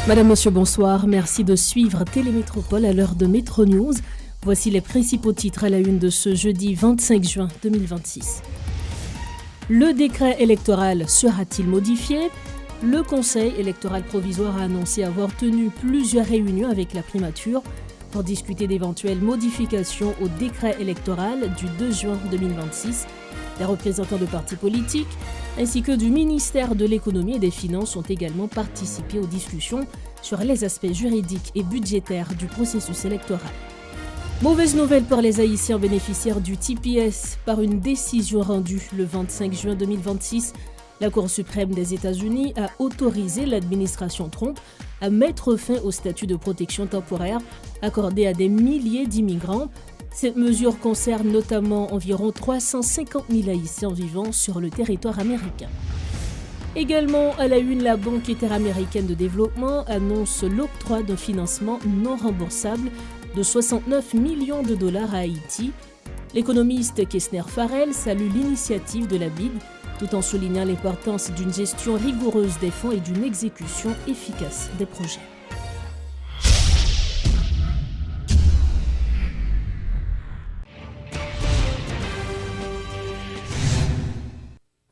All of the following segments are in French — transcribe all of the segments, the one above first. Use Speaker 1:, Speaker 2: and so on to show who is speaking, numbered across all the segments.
Speaker 1: Madame, Monsieur, bonsoir. Merci de suivre Télémétropole à l'heure de Métro News. Voici les principaux titres à la une de ce jeudi 25 juin 2026. Le décret électoral sera-t-il modifié ? Le Conseil électoral provisoire a annoncé avoir tenu plusieurs réunions avec la primature pour discuter d'éventuelles modifications au décret électoral du 2 juin 2026. Les représentants de partis politiques ainsi que du ministère de l'économie et des finances ont également participé aux discussions sur les aspects juridiques et budgétaires du processus électoral. Mauvaise nouvelle pour les Haïtiens bénéficiaires du TPS. Par une décision rendue le 25 juin 2026, la Cour suprême des États-Unis a autorisé l'administration Trump à mettre fin au statut de protection temporaire accordé à des milliers d'immigrants. Cette mesure concerne notamment environ 350 000 Haïtiens vivant sur le territoire américain. Également à la une, la Banque interaméricaine de développement annonce l'octroi d'un financement non remboursable de 69 millions de dollars à Haïti. L'économiste Kessner Farrell salue l'initiative de la BID tout en soulignant l'importance d'une gestion rigoureuse des fonds et d'une exécution efficace des projets.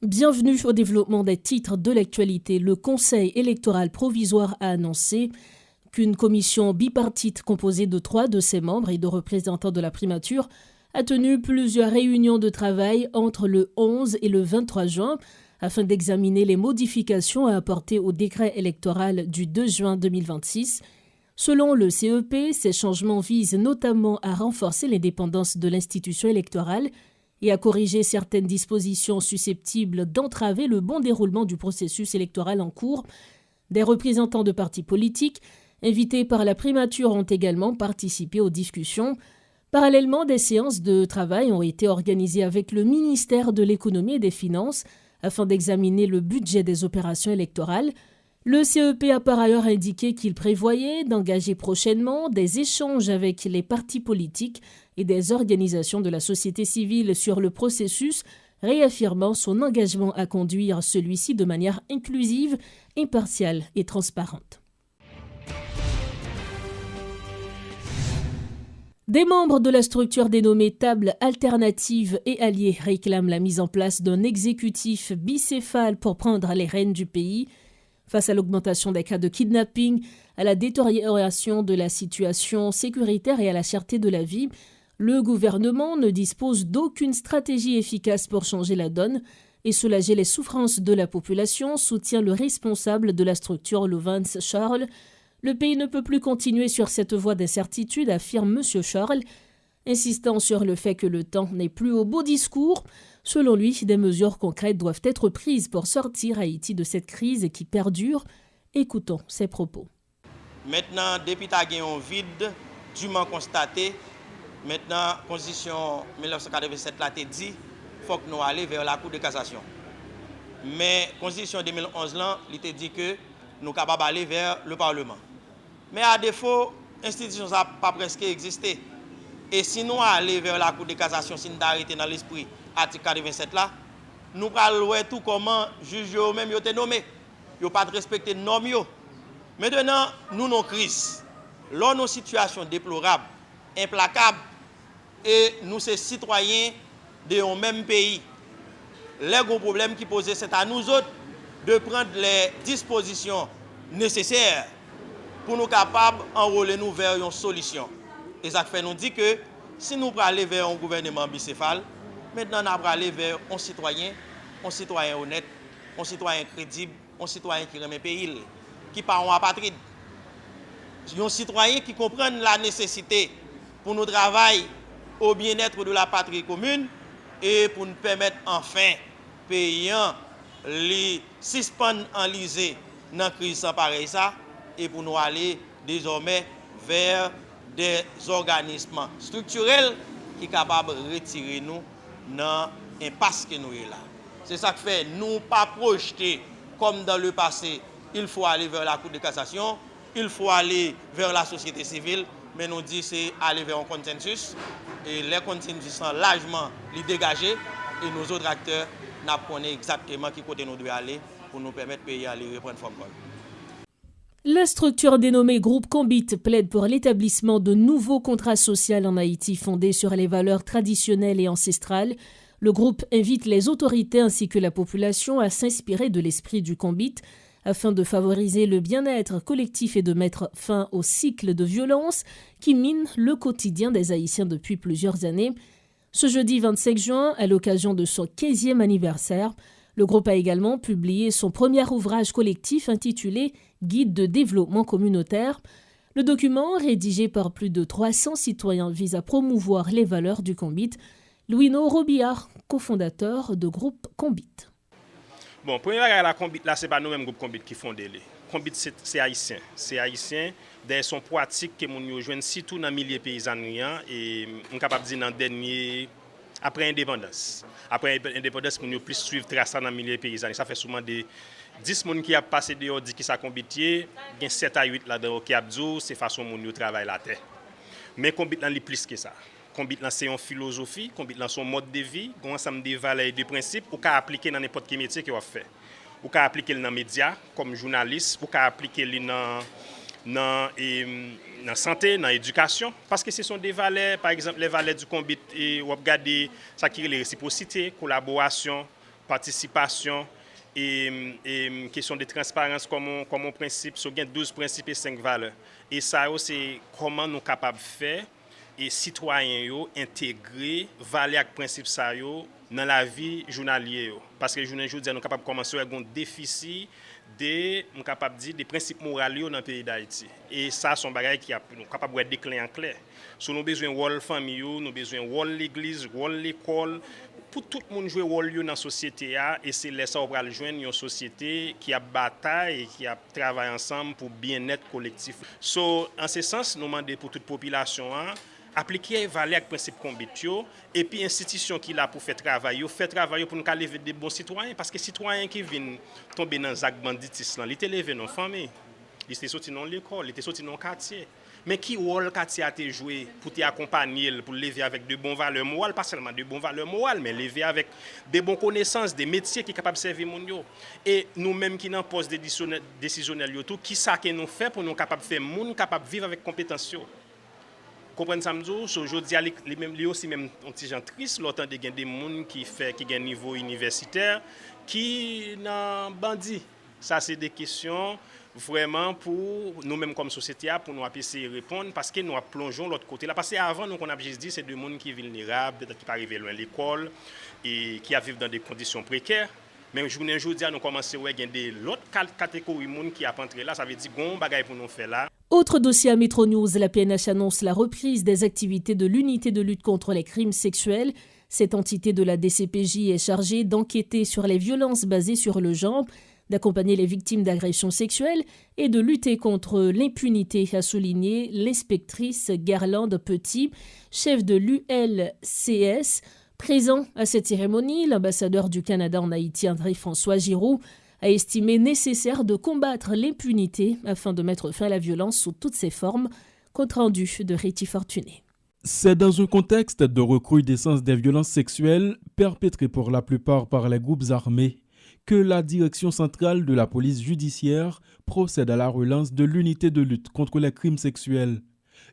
Speaker 1: Bienvenue au développement des titres de l'actualité. Le Conseil électoral provisoire a annoncé qu'une commission bipartite composée de 3 de ses membres et de représentants de la primature a tenu plusieurs réunions de travail entre le 11 et le 23 juin afin d'examiner les modifications à apporter au décret électoral du 2 juin 2026. Selon le CEP, ces changements visent notamment à renforcer l'indépendance de l'institution électorale et à corriger certaines dispositions susceptibles d'entraver le bon déroulement du processus électoral en cours. Des représentants de partis politiques invités par la primature ont également participé aux discussions. Parallèlement, des séances de travail ont été organisées avec le ministère de l'économie et des finances afin d'examiner le budget des opérations électorales. Le CEP a par ailleurs indiqué qu'il prévoyait d'engager prochainement des échanges avec les partis politiques et des organisations de la société civile sur le processus, réaffirmant son engagement à conduire celui-ci de manière inclusive, impartiale et transparente. Des membres de la structure dénommée Table Alternative et Alliés réclament la mise en place d'un exécutif bicéphale pour prendre les rênes du pays. Face à l'augmentation des cas de kidnapping, à la détérioration de la situation sécuritaire et à la cherté de la vie, le gouvernement ne dispose d'aucune stratégie efficace pour changer la donne et soulager les souffrances de la population, soutient le responsable de la structure Louvance Charles. Le pays ne peut plus continuer sur cette voie d'incertitude, affirme M. Charles, insistant sur le fait que le temps n'est plus au beau discours. Selon lui, des mesures concrètes doivent être prises pour sortir Haïti de cette crise qui perdure. Écoutons ses propos.
Speaker 2: Maintenant, depuis qu'il y a un vide dûment constaté, maintenant, la Constitution 1987 l'a dit, il faut que nous allions vers la Cour de cassation. Mais la Constitution 2011 là, il te dit que nous sommes capables d'aller vers le Parlement. Mais à défaut, l'institution n'a pas presque existé. Et si nous allons vers la Cour de cassation, si nous arrêtons dans l'esprit article 87 là, nous allons voir tout comment juge eux-mêmes ont été nommés. Ils n'ont pas respecté les normes. Maintenant, nous avons une crise. Nous avons une situation déplorable, implacable, et nous sommes citoyens de un même pays. Les gros problèmes qui posent, c'est à nous autres de prendre les dispositions nécessaires pour nous capables d'enrôler nous vers une solution. Et ça fait nous dit que si nous allons vers un gouvernement bicéphale, maintenant nous allons aller vers un citoyen honnête, un citoyen crédible, un citoyen qui remet le pays, qui part en apatride. Un citoyen qui comprend la nécessité pour nous travailler au bien-être de la patrie commune et pour nous permettre enfin payants les suspendre en lisée dans la crise sans pareil ça et pour nous aller désormais vers des organismes structurels qui sont capables de retirer nous dans l'impasse que nous sommes là. C'est ça qui fait nous pas projeter comme dans le passé, il faut aller vers la Cour de cassation, il faut aller vers la société civile, mais nous disons c'est aller vers un consensus et les consensus sont largement dégagés et nos autres acteurs nous connaissons exactement qui côté nous devons aller pour nous permettre de payer aller reprendre forme.
Speaker 1: La structure dénommée Groupe Combit plaide pour l'établissement de nouveaux contrats sociaux en Haïti fondés sur les valeurs traditionnelles et ancestrales. Le groupe invite les autorités ainsi que la population à s'inspirer de l'esprit du Combit afin de favoriser le bien-être collectif et de mettre fin au cycle de violence qui mine le quotidien des Haïtiens depuis plusieurs années. Ce jeudi 25 juin, à l'occasion de son 15e anniversaire, le groupe a également publié son premier ouvrage collectif intitulé « Guide de développement communautaire ». Le document, rédigé par plus de 300 citoyens, vise à promouvoir les valeurs du Combit. Louino Robillard, cofondateur de groupe Combit.
Speaker 3: Bon, première fois la Combit là, c'est pas nous mêmes groupe Combit qui fondé les. Combit c'est haïtien. C'est haïtien des son pratique que moun yo joine surtout dans milieu paysan et on capable dire dans dernier après indépendance. Après indépendance, moun yo plus suivre trace dans milieu paysan. Ça fait souvent des 10 moun qui a passé dehors dit qui ça Combitier, gen 7 à 8 là-dedans qui a dit c'est façon moun yo travaille la terre. Mais Combit là li plus que ça. Combit là c'est une philosophie, Combit là son mode de vie, un ensemble de valeurs et de principes ou ka appliquer dans n'importe quel métier que vous fait. Ou ka appliquer dans médias comme journaliste, ou ka appliquer dans santé, dans éducation parce que ce sont des valeurs, par exemple les valeurs du Combit et ou regarder ça qui est les réciprocité, collaboration, participation et question de transparence comme principe, so gen 12 principes et 5 valeurs. Et ça c'est comment nous capables faire et citoyens yo intégrer valeurs et principes ça yo dans la vie journalière parce que journée aujourd'hui nous capable commencer avec un déficit des capable dire des principes moraux dans le pays d'Haïti et ça son bagage qui a nous capable de déclin en clair. So nous besoin rôle famille, nous besoin rôle l'église, rôle l'école pour tout le monde jouer rôle dans la société et c'est là ça on va joindre une société qui a bataille et qui a travaillé ensemble pour bien-être collectif. So en ce sens nous demander pour toute population appliquer valeurs et principes Combit et puis institution qui là pour faire travail pour nous lever des bons citoyens parce que citoyens qui viennent tomber dans zak banditisme là, ils étaient levés dans famille, ils étaient sortis dans l'école, ils étaient sortis dans quartier. Mais qui rôle quartier a été joué pour t'accompagner pour lever avec de bonnes valeurs morales, pas seulement de bonnes valeurs morales mais lever avec des bonnes connaissances, des métiers qui capable servir moun yo. Et nous mêmes qui dans poste décisionnel yo tout, qui ça que nous fait pour nous capable faire moun capable vivre avec compétence yo. Comprendre ça m'dou, aujourd'hui les même li aussi même un petit gens triste l'autant de gen des monde qui gain niveau universitaire qui nan bandi. Ça c'est des questions vraiment pour nous mêmes comme société pour nous essayer de répondre parce que nous plongeons l'autre côté là parce que avant nous on a juste dit c'est des monde qui vulnérables, peut-être qui pas arriver loin l'école et qui vivent dans des conditions précaires. Mais aujourd'hui nous commençons à gagner l'autre catégorie de monde qui a entré là, ça veut dire gon bagay pour nous faire là.
Speaker 1: Autre dossier à Métro News, la PNH annonce la reprise des activités de l'unité de lutte contre les crimes sexuels. Cette entité de la DCPJ est chargée d'enquêter sur les violences basées sur le genre, d'accompagner les victimes d'agressions sexuelles et de lutter contre l'impunité, a souligné l'inspectrice Garlande Petit, chef de l'ULCS. Présent à cette cérémonie, l'ambassadeur du Canada en Haïti, André-François Giroux, a estimé nécessaire de combattre l'impunité afin de mettre fin à la violence sous toutes ses formes. Compte rendu de Réti Fortuné.
Speaker 4: C'est dans un contexte de recrudescence des violences sexuelles, perpétrées pour la plupart par les groupes armés, que la direction centrale de la police judiciaire procède à la relance de l'unité de lutte contre les crimes sexuels.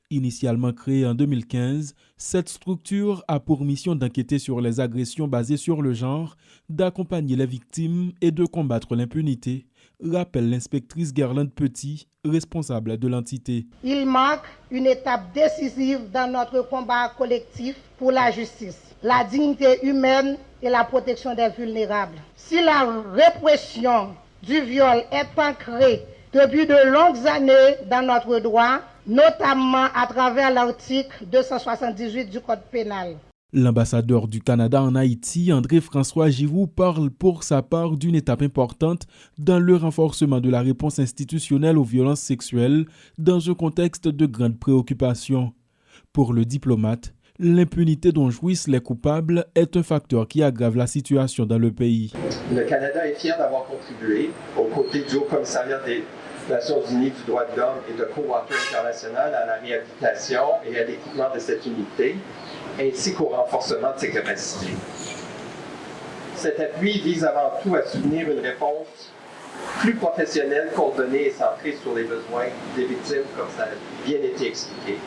Speaker 4: Initialement créée en 2015, cette structure a pour mission d'enquêter sur les agressions basées sur le genre, d'accompagner les victimes et de combattre l'impunité, rappelle l'inspectrice Garlande Petit, responsable de l'entité.
Speaker 5: Il manque une étape décisive dans notre combat collectif pour la justice, la dignité humaine et la protection des vulnérables. Si la répression du viol est ancrée depuis de longues années dans notre droit, notamment à travers l'article 278 du Code pénal.
Speaker 4: L'ambassadeur du Canada en Haïti, André-François Giroux, parle pour sa part d'une étape importante dans le renforcement de la réponse institutionnelle aux violences sexuelles dans un contexte de grande préoccupation. Pour le diplomate, l'impunité dont jouissent les coupables est un facteur qui aggrave la situation dans le pays.
Speaker 6: Le Canada est fier d'avoir contribué aux côtés du Haut-Commissariat des Nations Unies du droit de l'homme et de Coworker International à la réhabilitation et à l'équipement de cette unité, ainsi qu'au renforcement de ses capacités. Cet appui vise avant tout à soutenir une réponse plus professionnelle, coordonnée et centrée sur les besoins des victimes, comme ça a bien été expliqué.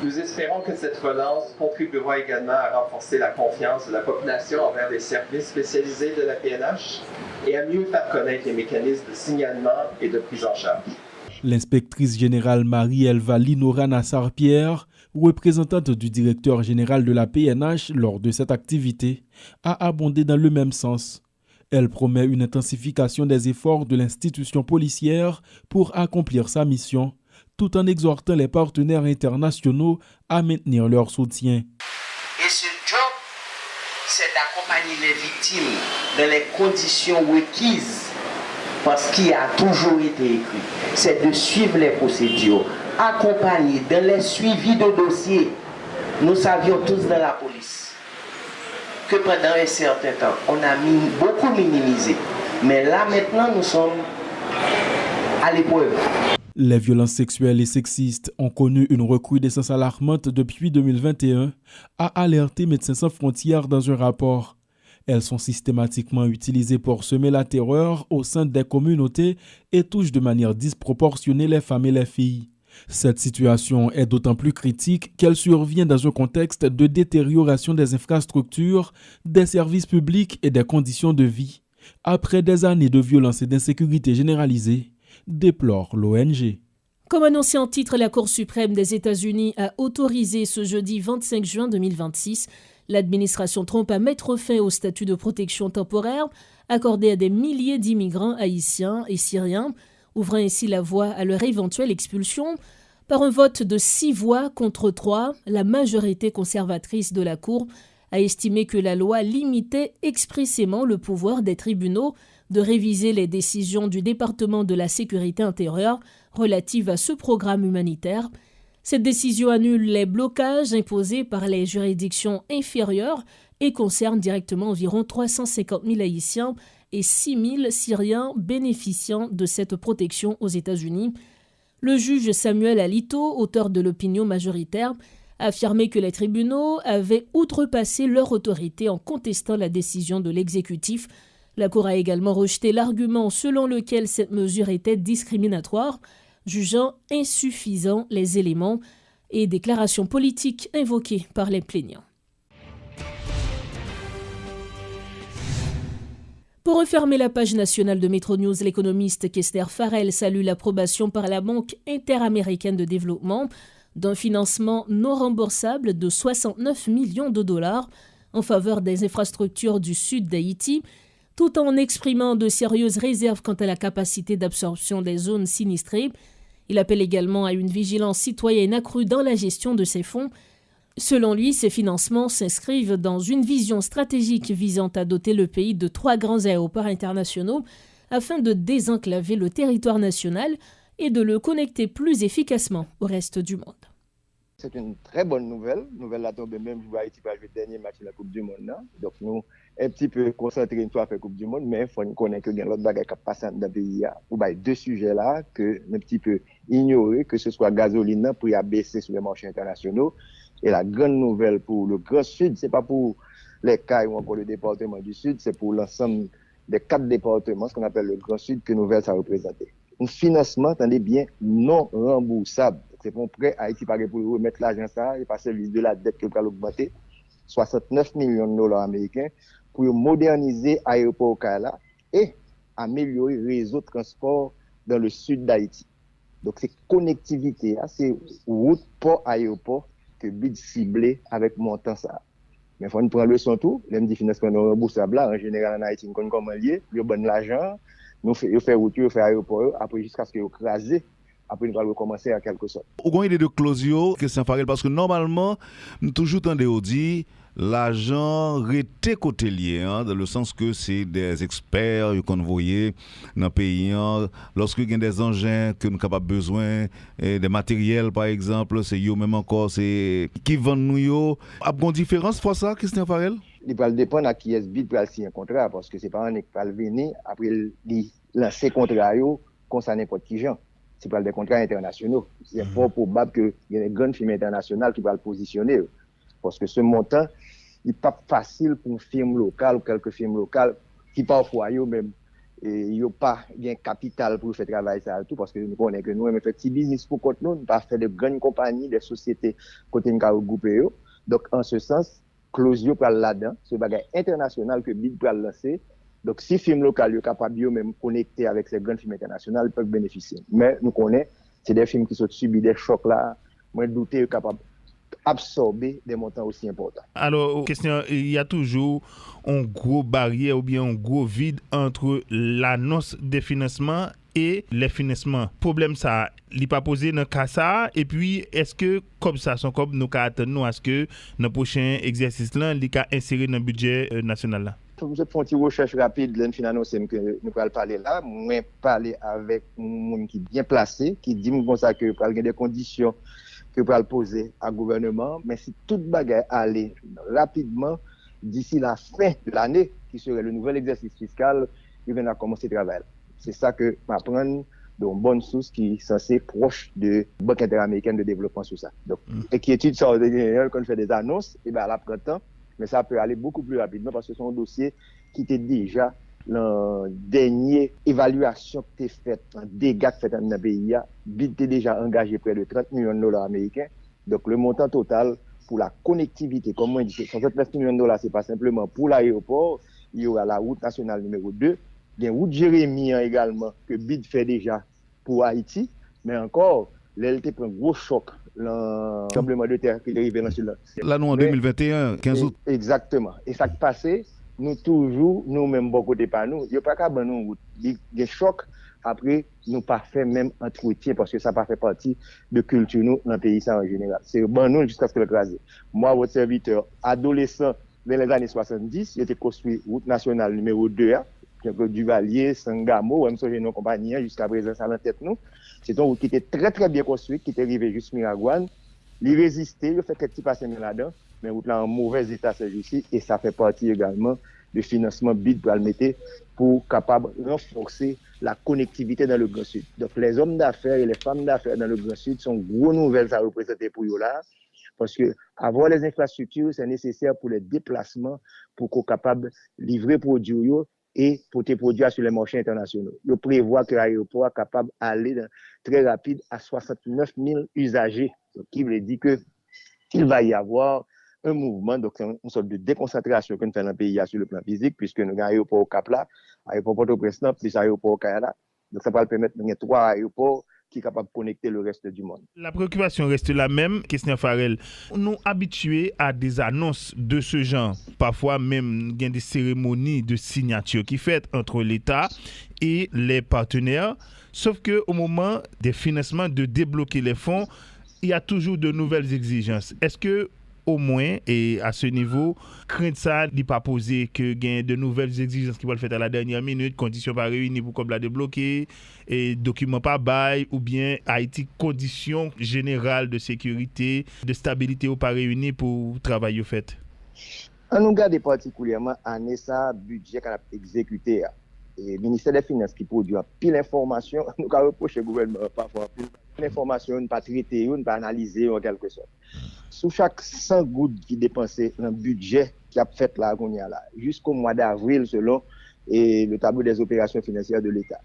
Speaker 6: Nous espérons que cette relance contribuera également à renforcer la confiance de la population envers les services spécialisés de la PNH et à mieux faire connaître les mécanismes de signalement et de prise en charge.
Speaker 4: L'inspectrice générale Marie-Elva Linora Nassar-Pierre, représentante du directeur général de la PNH lors de cette activité, a abondé dans le même sens. Elle promet une intensification des efforts de l'institution policière pour accomplir sa mission, tout en exhortant les partenaires internationaux à maintenir leur soutien.
Speaker 7: Et ce job, c'est d'accompagner les victimes dans les conditions requises, parce qu'il a toujours été écrit. C'est de suivre les procédures, accompagner dans les suivis de dossiers. Nous savions tous dans la police que pendant un certain temps, on a beaucoup minimisé. Mais là maintenant, nous sommes à l'épreuve.
Speaker 4: Les violences sexuelles et sexistes ont connu une recrudescence alarmante depuis 2021, a alerté Médecins sans frontières dans un rapport. Elles sont systématiquement utilisées pour semer la terreur au sein des communautés et touchent de manière disproportionnée les femmes et les filles. Cette situation est d'autant plus critique qu'elle survient dans un contexte de détérioration des infrastructures, des services publics et des conditions de vie, après des années de violence et d'insécurité généralisée, déplore l'ONG.
Speaker 1: Comme annoncé en titre, la Cour suprême des États-Unis a autorisé ce jeudi 25 juin 2026 l'administration Trump à mettre fin au statut de protection temporaire accordé à des milliers d'immigrants haïtiens et syriens, ouvrant ainsi la voie à leur éventuelle expulsion. Par un vote de 6 voix contre 3, la majorité conservatrice de la Cour a estimé que la loi limitait expressément le pouvoir des tribunaux de réviser les décisions du département de la sécurité intérieure relatives à ce programme humanitaire. Cette décision annule les blocages imposés par les juridictions inférieures et concerne directement environ 350 000 Haïtiens et 6 000 Syriens bénéficiant de cette protection aux États-Unis. Le juge Samuel Alito, auteur de l'opinion majoritaire, a affirmé que les tribunaux avaient outrepassé leur autorité en contestant la décision de l'exécutif. La Cour a également rejeté l'argument selon lequel cette mesure était discriminatoire, jugeant insuffisants les éléments et déclarations politiques invoquées par les plaignants. Pour refermer la page nationale de Métro News, l'économiste Kester Farrell salue l'approbation par la Banque interaméricaine de développement d'un financement non remboursable de 69 millions de dollars en faveur des infrastructures du sud d'Haïti, tout en exprimant de sérieuses réserves quant à la capacité d'absorption des zones sinistrées. Il appelle également à une vigilance citoyenne accrue dans la gestion de ces fonds. Selon lui, ces financements s'inscrivent dans une vision stratégique visant à doter le pays de 3 grands aéroports internationaux afin de désenclaver le territoire national et de le connecter plus efficacement au reste du monde.
Speaker 8: C'est une très bonne nouvelle. Nouvelle la tombe même pour Haïti pour jouer le dernier match de la Coupe du Monde. Non? Donc nous, un petit peu concentrés sur la Coupe du Monde, mais il faut connaître que l'autre bagage qui passe dans le pays. Pour deux sujets là que un petit peu ignorer, que ce soit gasoline pour y abaisser sur les marchés internationaux. Et la grande nouvelle pour le Grand Sud, c'est pas pour les CAI ou encore le département du Sud, c'est pour l'ensemble des 4 départements, ce qu'on appelle le Grand Sud, que nouvelle ça représente. Un financement, attendez bien, non remboursable. C'est pour prêt Haïti paraît pour remettre l'argent ça et pas service de la dette qui va augmenter 69 millions de dollars américains pour moderniser l'aéroport Kala et améliorer le réseau de transport dans le sud d'Haïti. Donc c'est connectivité, c'est route port aéroport que but ciblé avec montant ça. Mais il faut nous prendre le son tout, les financements non remboursables là en général en Haïti on connaît comment lié, ils donnent l'argent, nous fait route, nous fait aéroport après jusqu'à ce qu'ils écrasé. Après, nous allons recommencer à quelque sorte.
Speaker 9: Vous avez une idée de closure, question Farrell, parce que normalement, nous toujours tendons dit l'argent reste côté lié, dans le sens que c'est des experts qu'on voyait dans le pays. Lorsque il y a des engins que nous avons besoin, des matériels par exemple, c'est eux même encore, c'est qui vendent nous. Il y a une différence pour ça, Christian Farrell?
Speaker 8: Il va dépendre à qui est bid pour signer un contrat, parce que c'est pas un qui va venir après lancer un contrat concernant n'importe qui gens. C'est pas des contrats internationaux. C'est fort probable qu'il y ait des grandes firmes internationales qui vont le positionner. Parce que ce montant, il n'est pas facile pour une firme locale ou quelques firmes locales qui parfois eux-mêmes et il n'y a pas de capital pour faire travail ça tout parce que nous connaissons que nous avons fait petit business pour côté nous pas faire de grandes compagnies des sociétés côté nous regrouper donc en ce sens Closio pour là-dedans ce bagage international que BID pour lancer donc si film local est capable de même connecter avec ces grands films internationaux ils peuvent bénéficier mais nous connaissons c'est des films qui sont subis des chocs là moi douter capable absorber des montants aussi importants.
Speaker 10: Alors, question, il y a toujours un gros barrière ou bien un gros vide entre l'annonce des financements et les financements. Problème ça, il n'est pas posé dans le cas ça. Et puis, est-ce que, comme ça, son comme nous attendons à ce que dans le prochain exercice là, il est inséré dans le budget national là?
Speaker 8: Vous faites une petite recherche rapide, l'un annonce que nous allons parler là. Moi, parler avec un monde qui est bien placé, qui dit comme ça que pour avoir des conditions que pour le poser à gouvernement, mais si toute bagarre allait rapidement d'ici la fin de l'année, qui serait le nouvel exercice fiscal, il va commencer le travail. C'est ça que m'apprendre d'une bonne source qui est censée proche de la Banque interaméricaine de développement sur ça. Donc, inquiétude ça quand on fait des annonces, et ben à l'après-temps, mais ça peut aller beaucoup plus rapidement parce que c'est un dossier qui était déjà la dernière évaluation qui était faite, un dégât fait dans le pays, BID était déjà engagé près de 30 millions de dollars américains. Donc le montant total pour la connectivité, comme on dit, 129 millions de dollars, ce n'est pas simplement pour l'aéroport, il y aura la route nationale numéro 2, il y a une route Jérémie également que BID fait déjà pour Haïti, mais encore, l'LT prend un gros choc, le tremblement de terre qui est arrivé dans ce là.
Speaker 9: Là, nous en 2021, 15 août.
Speaker 8: Exactement. Et ça qui passé, nous toujours, nous-mêmes, beaucoup de pas nous, il n'y a pas qu'à nous, des chocs, après, nous pas fait même entretien parce que ça pas fait partie de culture nous dans le pays ça en général. C'est bon nous jusqu'à ce que le crase. Moi, votre serviteur, adolescent, dans les années 70, il était construit route nationale numéro 2, Duvalier, Sangamo, même si j'ai nos compagnies, jusqu'à présent, ça en tête nous. C'est une route qui était très très bien construite, qui était arrivée jusqu'à Miragouane. Il résistait, il fait quelques petits passements là-dedans, mais route là en mauvais état c'est ici et ça fait partie également du financement BID pour le mettre pour capable renforcer la connectivité dans le Grand Sud. Donc les hommes d'affaires et les femmes d'affaires dans le Grand Sud sont gros nouvelles à représenter pour eux là parce que avoir les infrastructures c'est nécessaire pour les déplacements pour qu'on capable livrer produits et pour tes produits sur les marchés internationaux. Il prévoit que l'aéroport est capable d'aller très rapide à 69 000 usagers. Donc, qui veut dire qu'il va y avoir un mouvement, donc c'est une sorte de déconcentration qu'on fait dans le pays sur le plan physique, puisque nous avons l'aéroport au Cap-là, l'aéroport Port-au-Prince, plus l'aéroport au Canada. Donc ça va permettre de gagner 3 aéroports qui est capable de connecter le reste du monde.
Speaker 10: La préoccupation reste la même, Christian Farel. Nous habitués à des annonces de ce genre. Parfois même, il y a des cérémonies de signature qui sont faites entre l'État et les partenaires. Sauf qu'au moment des financements, de débloquer les fonds, il y a toujours de nouvelles exigences. Est-ce que au moins, et à ce niveau, crainte ça n'est pas posé que gain de nouvelles exigences qui vont le faire à la dernière minute, conditions pas réunies pour comme la débloquer, et documents pas bail, ou bien Haïti, conditions générales de sécurité, de stabilité ou pas réunies pour travailler au fait?
Speaker 8: On nous regarde particulièrement année ça, budget qu'on a exécuté. Et le ministère des Finances qui produit pile d'informations, nous avons reproché au gouvernement parfois pile d'informations, ne pas traiter, ne pas analyser en quelque sorte. Sous chaque 100 gouttes qui dépensait dans le budget qui a fait là, jusqu'au mois d'avril selon le tableau des opérations financières de l'État.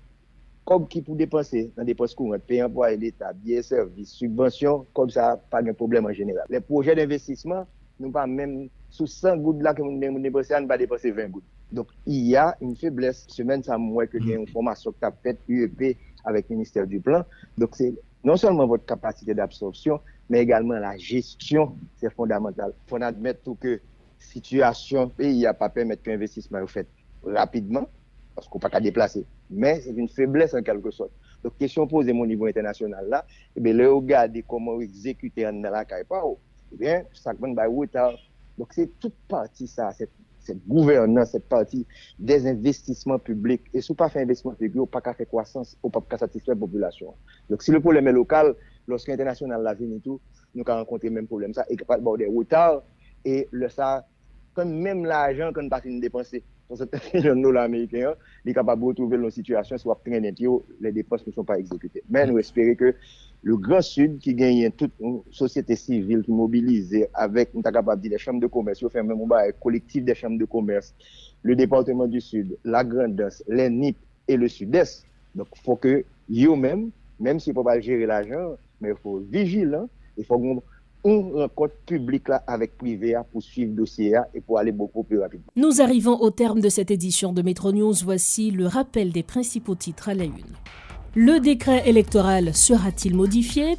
Speaker 8: Comme qui pour dépenser dans des postes courantes, payer employés l'État, billets services, subventions, comme ça, pas de problème en général. Les projets d'investissement, nous pas même sous 100 gouttes là que nous dépensons, nous pas dépenser 20 gouttes. Donc, il y a une faiblesse. Semaine, ça moi que il y a une formation que tu as faite UEP avec le ministère du Plan. Donc, c'est non seulement votre capacité d'absorption, mais également la gestion, c'est fondamental. Il faut admettre tout que la situation pays n'a pas permis que l'investissement soit fait rapidement, parce qu'on ne peut pas déplacer. Mais c'est une faiblesse en quelque sorte. Donc, question posée au niveau international là, eh bien, le regarder comment exécuter en la CAIPAO, eh bien, ça va être retard. Donc, c'est toute partie ça, cette gouvernance, cette partie des investissements publics. Et si on pas fait investissement public, on ne peut pas faire croissance, on ne peut pas satisfaire la population. Donc, si le problème est local, lorsque l'international la vient et tout, nous avons rencontré le même problème. Ça, et pas de retard. Et ça, quand même l'argent qu'on pas fini de dépenser, 67 millions de dollars américains, il est capable de retrouver dans une situation soit traîner les dépenses ne sont pas exécutées. Mais nous espérons que le Grand Sud, qui gagne toute une société civile qui mobilise avec, nous sommes capables de dire, les chambres de commerce, nous faisons même un collectif des chambres de commerce, le département du Sud, la Grande-Anse, les NIP, et le sud-est. Donc, il faut que eux-mêmes, même s'ils ne peuvent pas gérer l'argent, mais il faut être vigilant, il faut qu'on rencontre publique là avec privé pour suivre le dossier et pour aller beaucoup plus rapidement.
Speaker 1: Nous arrivons au terme de cette édition de Métro News. Voici le rappel des principaux titres à la une. Le décret électoral sera-t-il modifié ?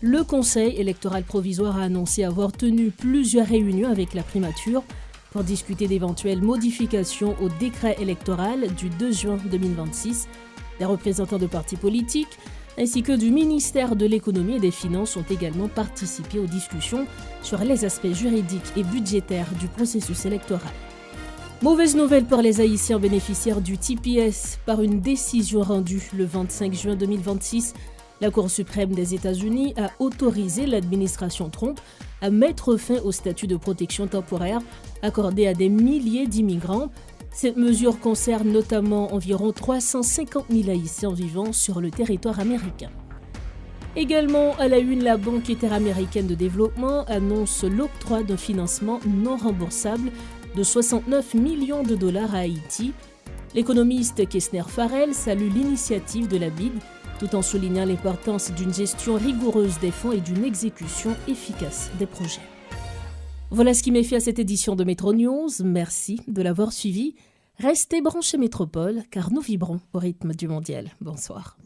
Speaker 1: Le Conseil électoral provisoire a annoncé avoir tenu plusieurs réunions avec la primature pour discuter d'éventuelles modifications au décret électoral du 2 juin 2026. Les représentants de partis politiques ainsi que du ministère de l'économie et des finances ont également participé aux discussions sur les aspects juridiques et budgétaires du processus électoral. Mauvaise nouvelle pour les Haïtiens bénéficiaires du TPS. Par une décision rendue le 25 juin 2026, la Cour suprême des États-Unis a autorisé l'administration Trump à mettre fin au statut de protection temporaire accordé à des milliers d'immigrants. Cette mesure concerne notamment environ 350 000 Haïtiens vivant sur le territoire américain. Également à la une, la Banque interaméricaine de développement annonce l'octroi d'un financement non remboursable de 69 millions de dollars à Haïti. L'économiste Kessner Farrell salue l'initiative de la BID tout en soulignant l'importance d'une gestion rigoureuse des fonds et d'une exécution efficace des projets. Voilà ce qui met fin à cette édition de Métro News. Merci de l'avoir suivi. Restez branchés Métropole car nous vibrons au rythme du mondial. Bonsoir.